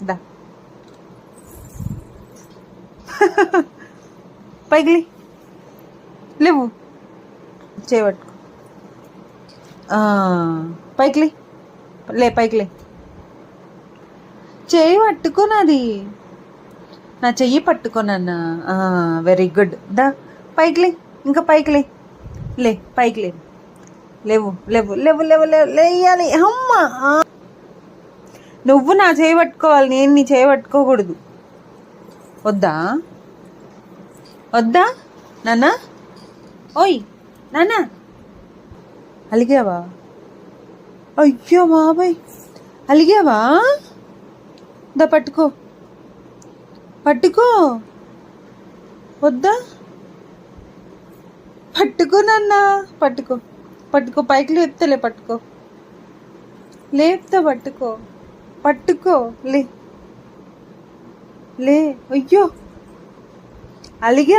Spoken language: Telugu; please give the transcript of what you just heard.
దా పైకి లేవు చేయబట్టుకో పైకి లే పైకి లే చెయ్యి పట్టుకోనది నా చెయ్యి పట్టుకోనన్నా వెరీ గుడ్ దా పైకి ఇంకా పైకి లే పైకి లేవు లేవు లేవు లేవు లేవు లేయాలి అమ్మ నువ్వు నా చేయి పట్టుకోవాలి, నేను నీ చేయి పట్టుకోకూడదు. వద్దా వద్దా నాన్న? ఓయ్ నాన్న, అలిగావా? అయ్యో బాబాయ్, అలిగావా? దా పట్టుకో పట్టుకో. వద్దా? పట్టుకో నాన్న, పట్టుకో పట్టుకో. పైకి లేపుతలే, పట్టుకో లేపుతా, పట్టుకో పట్టుకో. లే అయ్యో అలిగా